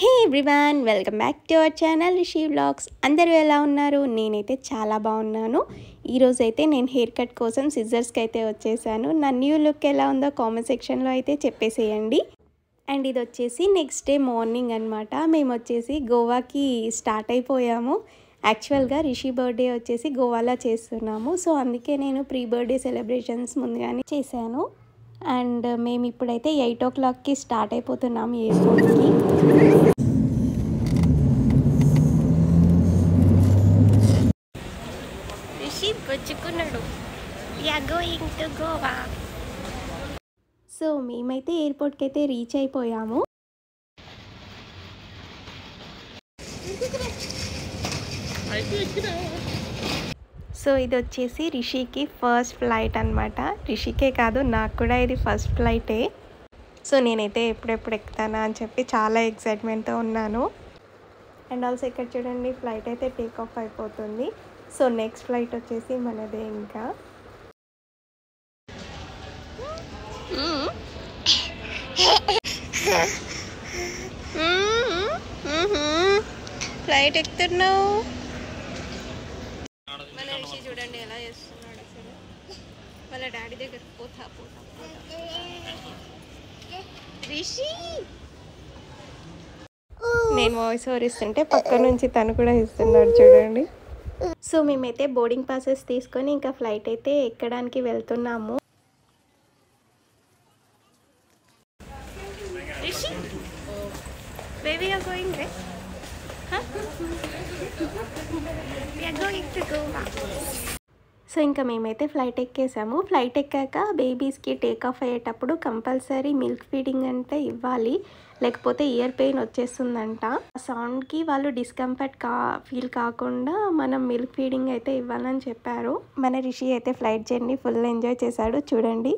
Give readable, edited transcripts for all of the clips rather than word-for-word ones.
Hey everyone, welcome back to our channel Rishi vlogs. అందరూ ఎలా ఉన్నారు? నేనైతే చాలా బాగున్నాను. ఈరోజైతే నేను హెయిర్ కట్ కోసం సిజర్స్కి అయితే వచ్చేసాను. నా న్యూ లుక్ ఎలా ఉందో కామెంట్ సెక్షన్లో అయితే చెప్పేసేయండి. అండ్ ఇది వచ్చేసి నెక్స్ట్ డే మార్నింగ్ అనమాట. మేము వచ్చేసి గోవాకి స్టార్ట్ అయిపోయాము. యాక్చువల్గా రిషి బర్త్డే వచ్చేసి గోవాలో చేస్తున్నాము. సో అందుకే నేను ప్రీ బర్త్డే సెలబ్రేషన్స్ ముందుగానే చేశాను. అండ్ మేము ఇప్పుడైతే 8 o'clockకి స్టార్ట్ అయిపోతున్నాము ఎయిర్పోర్ట్కి. రిషి బుచ్చుకున్నాడు. We are going to Goa. So మేమైతే ఎయిర్పోర్ట్కి అయితే రీచ్ అయిపోయాము. సో ఇది వచ్చేసి రిషికి ఫస్ట్ ఫ్లైట్ అనమాట. రిషికే కాదు, నాకు కూడా ఇది ఫస్ట్ ఫ్లైటే. సో నేనైతే ఎప్పుడెప్పుడు ఎక్కుతానా అని చెప్పి చాలా ఎక్సైట్మెంట్తో ఉన్నాను. అండ్ ఆల్సో ఇక్కడ చూడండి, ఫ్లైట్ అయితే టేక్ ఆఫ్ అయిపోతుంది. సో నెక్స్ట్ ఫ్లైట్ వచ్చేసి మనదే. ఇంకా ఫ్లైట్ ఎక్కుతున్నావు. మన రిషి చూడండి ఎలా చేస్తున్నాడు అసలు. వాళ్ళ డాడీ దగ్గర పోతా పోతా రిషి. నేను వాయిస్ ఓవర్ ఇస్తుంటే పక్క నుంచి తను కూడా ఇస్తున్నాడు చూడండి. సో మేమైతే బోర్డింగ్ పాసెస్ తీసుకొని ఇంకా ఫ్లైట్ అయితే ఎక్కడానికి వెళ్తున్నాము. Rishi, where we are going, right? Huh? We are going to Goa. So ఇంకా మేమైతే ఫ్లైట్ ఎక్కేసాము. ఫ్లైట్ ఎక్కాక బేబీస్కి టేక్ ఆఫ్ అయ్యేటప్పుడు కంపల్సరీ మిల్క్ ఫీడింగ్ అంటే ఇవ్వాలి, లేకపోతే ఇయర్ పెయిన్ వచ్చేస్తుందంట. ఆ సౌండ్కి వాళ్ళు డిస్కంఫర్ట్ ఫీల్ కాకుండా మనం మిల్క్ ఫీడింగ్ అయితే ఇవ్వాలని చెప్పారు. మన రిషి అయితే ఫ్లైట్ జర్నీ ఫుల్ ఎంజాయ్ చేశాడు చూడండి.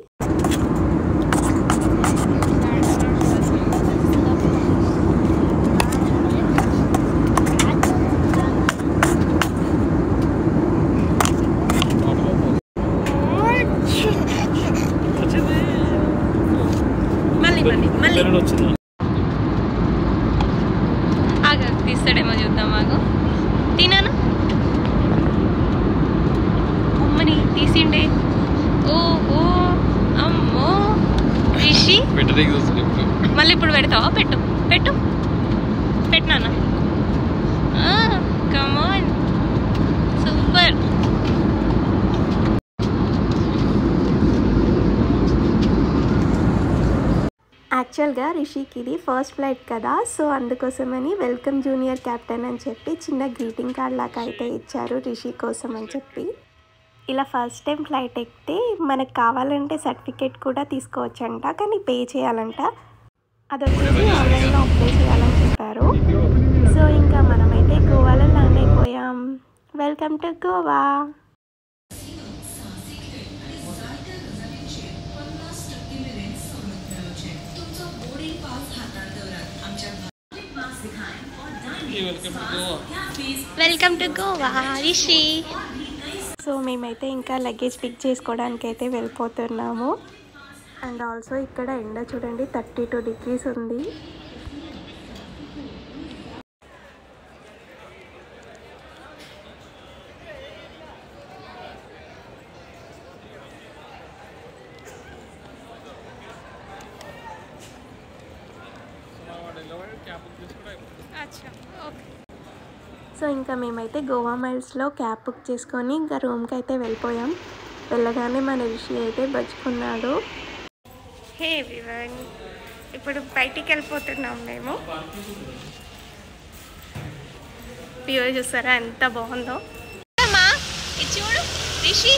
తీస్తాడేమో చూద్దాం. ఆగు, తినాను. అమ్మని తీసిండే. ఓహో అమ్మో రిషి, మళ్ళీ ఇప్పుడు పెడతావా? పెట్టు పెట్టు పెట్టినానా. కమాన్, సూపర్. యాక్చువల్గా రిషికి ఇది ఫస్ట్ ఫ్లైట్ కదా, సో అందుకోసమని వెల్కమ్ జూనియర్ క్యాప్టెన్ అని చెప్పి చిన్న గ్రీటింగ్ కార్డ్ లాగా అయితే ఇచ్చారు రిషి కోసం అని చెప్పి. ఇలా ఫస్ట్ టైం ఫ్లైట్ ఎక్కితే మనకు కావాలంటే సర్టిఫికేట్ కూడా తీసుకోవచ్చంట, కానీ పే చేయాలంట. అదొచ్చేసి ఆన్లైన్లో అప్లై చేయాలని చెప్పారు. సో ఇంకా మనమైతే గోవాలో ల్యాండ్ అయిపోయాం. Welcome to Goa. Welcome to Goa Rishi. So మేమైతే ఇంకా లగేజ్ పిక్ చేసుకోవడానికి అయితే వెళ్ళిపోతున్నాము. అండ్ ఆల్సో ఇక్కడ ఎండ చూడండి 32 degrees ఉంది. సో ఇంకా మేమైతే గోవా మైల్స్లో క్యాబ్ బుక్ చేసుకొని ఇంకా రూమ్కి అయితే వెళ్ళిపోయాం. వెళ్ళగానే మన రిషి అయితే బచ్చుకున్నాడు. హే ఎవ్రీవన్, ఇప్పుడు బయటికి వెళ్ళిపోతున్నాం మేము. వ్యూ చూస్తారా ఎంత బాగుందో. ఇది చూడు రిషి,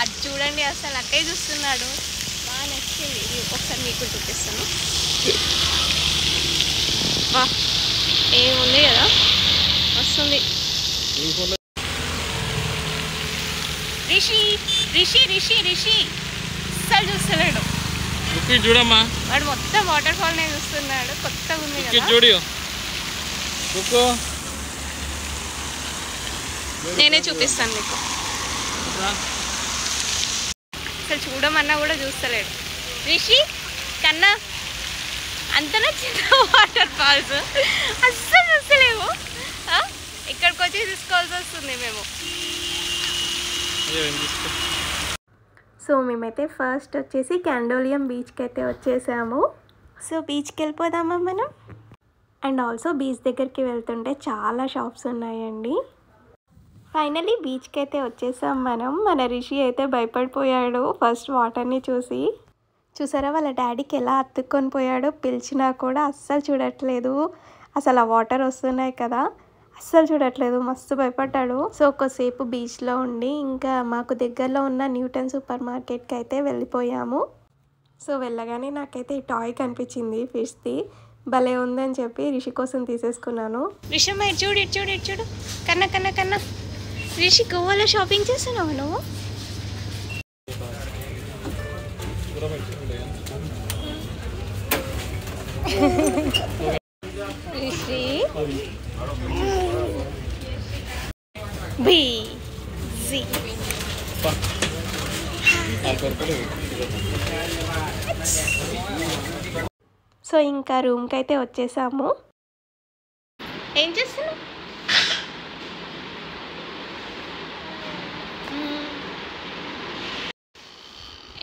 అది చూడండి అసలు అట్టే చూస్తున్నాడు. బాగా నచ్చింది. ఒకసారి మీకు చూపిస్తాను. ఏముంది కదా, వస్తుంది. రిషి రిషి రిషి రిషి అసలు చూస్తలేడు. చూడమ్మా, వాడు మొత్తం వాటర్ ఫాల్ నే చూస్తున్నాడు. కొత్తగా ఉంది కదా. నేనే చూపిస్తాను మీకు. అసలు చూడమన్నా కూడా చూస్తలేడు రిషి. కన్నా అంత నచ్చింది వాటర్ ఫాల్స్. అస్సలు చూస్తలేము, ఇక్కడికి వచ్చి తీసుకోవాల్సి వస్తుంది మేము. సో మేమైతే ఫస్ట్ వచ్చేసి క్యాండోలియం బీచ్కి అయితే వచ్చేసాము. సో బీచ్కి వెళ్ళిపోదామా మనం. అండ్ ఆల్సో బీచ్ దగ్గరికి వెళ్తుంటే చాలా షాప్స్ ఉన్నాయండి. ఫైనలీ బీచ్కి అయితే వచ్చేసాం మనం. మన రిషి అయితే భయపడిపోయాడు ఫస్ట్ వాటర్ని చూసి. చూసారా వాళ్ళ డాడీకి ఎలా అతుక్కొని పోయాడో, పిలిచినా కూడా అస్సలు చూడట్లేదు. అసలు ఆ వాటర్ వస్తున్నాయి కదా, అస్సలు చూడట్లేదు, మస్తు భయపడ్డాడు. సో ఒకసేపు బీచ్లో ఉండి ఇంకా మాకు దగ్గరలో ఉన్న న్యూటన్ సూపర్ మార్కెట్కి అయితే వెళ్ళిపోయాము. సో వెళ్ళగానే నాకైతే ఈ టాయ్ కనిపించింది ఫిష్ది, భలే ఉందని చెప్పి రిషి కోసం తీసేసుకున్నాను. రిషమ్మ ఇటు చూడు, ఇటు చూడు, ఇటు చూడు. కన్నా కన్నా కన్నా రిషి గోవాలో షాపింగ్ చేస్తున్నావు నువ్వు? రిషి బిజీ. సో ఇంకా రూమ్కి అయితే వచ్చేసాము. ఏం చేస్తున్నావు?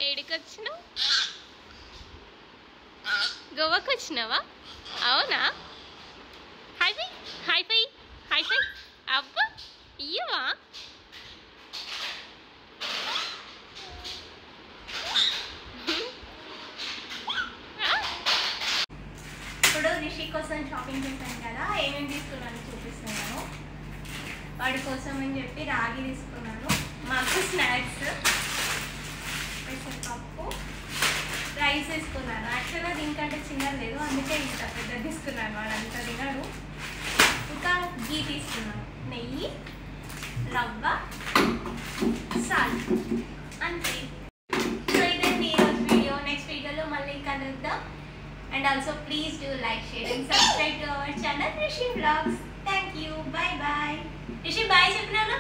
ఏడికి వచ్చినావు? గోవాకి వచ్చినావా? అవునా? Hi-fi hi-fi hi-fi. అబ్బా ఇయ్యవా? ఇప్పుడు రిషి కోసం షాపింగ్ చేశాను కదా, ఏమేమి తీసుకున్నాను చూపిస్తున్నాను. వాడి కోసం అని చెప్పి రాగి తీసుకున్నాను, మాకు స్నాక్స్, పెసరపప్పు, రైస్ తీసుకున్నాను. యాక్చువల్గా దీనికంటే చిన్నది లేదు, అందుకే ఇంత పెద్ద తీసుకున్నాను, వాడు అంత తినడు. ఇంకా గీ తీసుకున్నాను, నెయ్యి, రవ్వ, సాల్ట్, అంతే. సో ఇదండి ఈరోజు వీడియో. నెక్స్ట్ వీడియోలో మళ్ళీ కలుద్దాం. And also please do like, share and subscribe to our channel Rishi Vlogs. Thank you. Bye bye. Rishi bye చెప్పినాను.